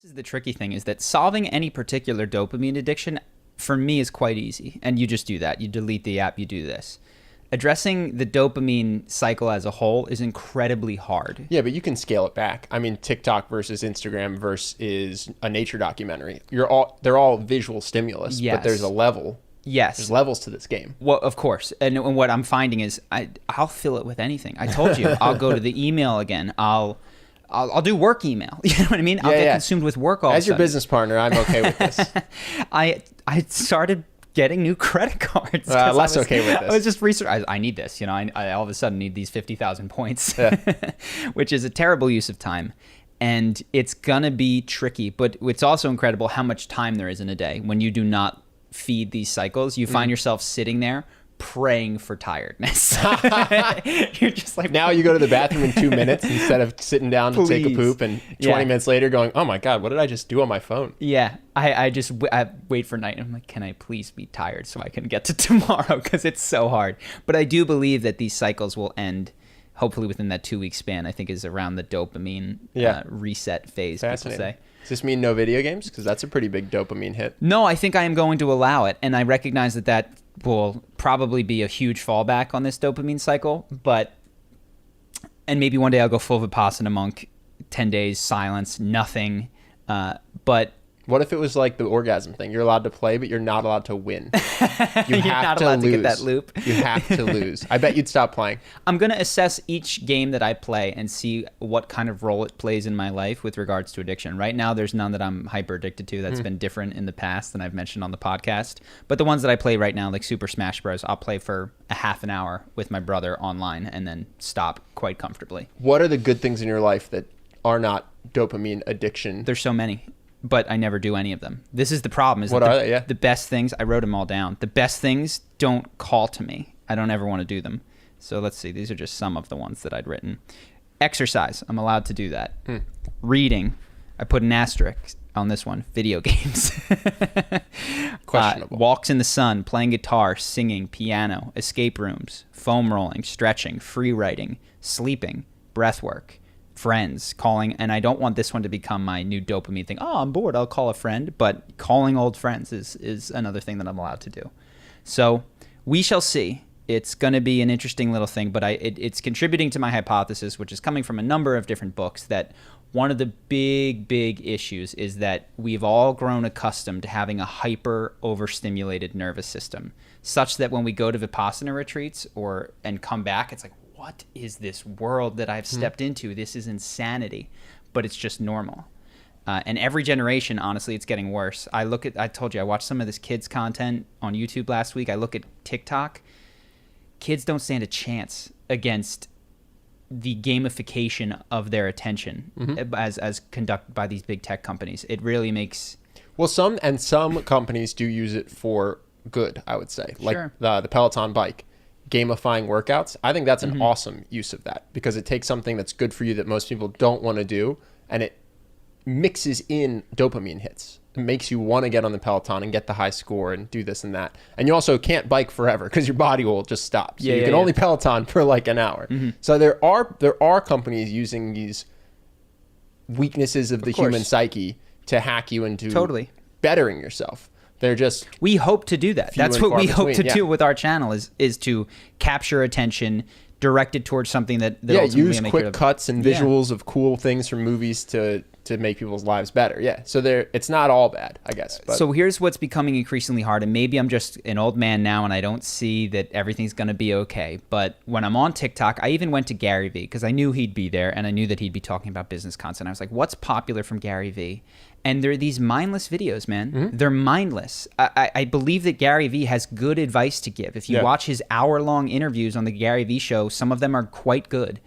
This is the tricky thing, is that solving any particular dopamine addiction for me is quite easy. And you just do that. You delete the app, you do this. Addressing the dopamine cycle as a whole is incredibly hard. Yeah, but you can scale it back. I mean, TikTok versus Instagram versus a nature documentary. They're all visual stimulus, Yes. but there's a level. Yes. There's levels to this game. Well, of course. And what I'm finding is I'll fill it with anything. I told you, I'll go to the email again. I'll do work email. You know what I mean? I'll get consumed with work all the time. As your business partner, I'm okay with this. I started getting new credit cards. Less okay with this. I was just researching. I need this. You know, I all of a sudden need these 50,000 points, which is a terrible use of time. And it's going to be tricky. But it's also incredible how much time there is in a day. When you do not feed these cycles, you find yourself sitting there praying for tiredness. You're just like, now you go to the bathroom in 2 minutes instead of sitting down to take a poop, and 20 minutes later going, oh my God, what did I just do on my phone? Yeah. I wait for night and I'm like, can I please be tired so I can get to tomorrow? Because it's so hard. But I do believe that these cycles will end hopefully within that 2-week span. I think is around the dopamine reset phase, people say. Does this mean no video games? Because that's a pretty big dopamine hit. No, I think I am going to allow it. And I recognize that will probably be a huge fallback on this dopamine cycle. And maybe one day I'll go full Vipassana monk, 10 days, silence, nothing. But what if it was like the orgasm thing? You're allowed to play, but you're not allowed to win. You're not allowed to get that loop. You have to lose. I bet you'd stop playing. I'm going to assess each game that I play and see what kind of role it plays in my life with regards to addiction. Right now, there's none that I'm hyper addicted to. That's been different in the past than I've mentioned on the podcast. But the ones that I play right now, like Super Smash Bros., I'll play for a half an hour with my brother online and then stop quite comfortably. What are the good things in your life that are not dopamine addiction? There's so many. But I never do any of them. This is the problem. What are they? Yeah. The best things, I wrote them all down. The best things don't call to me. I don't ever want to do them. So let's see. These are just some of the ones that I'd written. Exercise. I'm allowed to do that. Reading. I put an asterisk on this one. Video games. Questionable. Walks in the sun, playing guitar, singing, piano, escape rooms, foam rolling, stretching, free writing, sleeping, breath work. Friends, calling, and I don't want this one to become my new dopamine thing. Oh, I'm bored, I'll call a friend. But calling old friends is another thing that I'm allowed to do. So we shall see. It's going to be an interesting little thing, but it's contributing to my hypothesis, which is coming from a number of different books, that one of the big issues is that we've all grown accustomed to having a hyper overstimulated nervous system, such that when we go to Vipassana retreats and come back, it's like, what is this world that I've stepped into? This is insanity, but it's just normal. And every generation, honestly, it's getting worse. I told you, I watched some of this kids' content on YouTube last week. I look at TikTok. Kids don't stand a chance against the gamification of their attention as conducted by these big tech companies. It really makes... Well, some companies do use it for good, I would say. Like the Peloton bike. Gamifying workouts. I think that's an awesome use of that, because it takes something that's good for you that most people don't want to do, and it mixes in dopamine hits. It makes you want to get on the Peloton and get the high score and do this and that. And you also can't bike forever because your body will just stop. So you can only Peloton for like an hour. So there are companies using these weaknesses of the human psyche to hack you into bettering yourself. They're just... We hope to do that. That's what we hope to do with our channel is to capture attention, direct it towards something that ultimately use quick cuts and visuals of cool things from movies to make people's lives better. Yeah. So it's not all bad, I guess. But. So here's what's becoming increasingly hard, and maybe I'm just an old man now and I don't see that everything's going to be okay. But when I'm on TikTok, I even went to Gary Vee because I knew he'd be there and I knew that he'd be talking about business content. I was like, what's popular from Gary Vee? And they're these mindless videos, man. They're mindless. I believe that Gary Vee has good advice to give. If you watch his hour-long interviews on the Gary Vee show, some of them are quite good.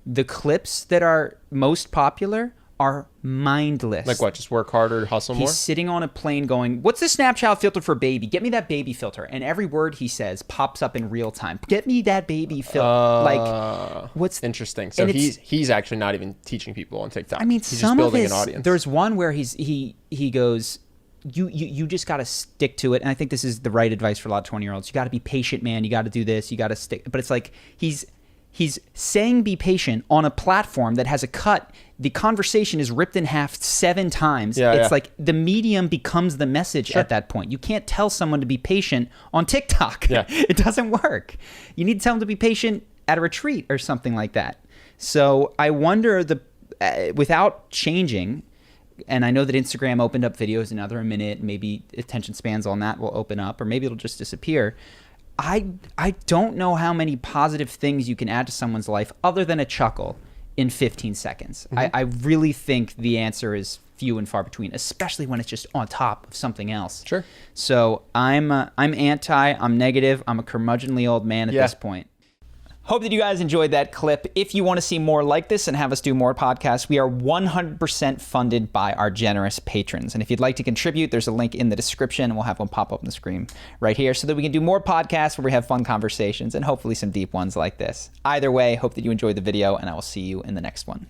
The clips that are most popular are mindless. Like what? Just work harder, hustle more? He's sitting on a plane going, what's the Snapchat filter for baby? Get me that baby filter. And every word he says pops up in real time. Get me that baby filter. What's interesting? So he's actually not even teaching people on TikTok. I mean, he's just building an audience. There's one where he goes, you just got to stick to it. And I think this is the right advice for a lot of 20-year-olds. You got to be patient, man. You got to do this. You got to stick. But it's like he's He's saying be patient on a platform that has a cut. The conversation is ripped in half 7 times. It's like the medium becomes the message at that point. You can't tell someone to be patient on TikTok. It doesn't work. You need to tell them to be patient at a retreat or something like that. So I wonder, without changing, and I know that Instagram opened up videos another minute, maybe attention spans on that will open up, or maybe it'll just disappear. I don't know how many positive things you can add to someone's life other than a chuckle in 15 seconds. I really think the answer is few and far between, especially when it's just on top of something else. Sure. So I'm anti, I'm negative, I'm a curmudgeonly old man at this point. Hope that you guys enjoyed that clip. If you want to see more like this and have us do more podcasts, we are 100% funded by our generous patrons. And if you'd like to contribute, there's a link in the description, and we'll have one pop up on the screen right here so that we can do more podcasts where we have fun conversations and hopefully some deep ones like this. Either way, hope that you enjoyed the video, and I will see you in the next one.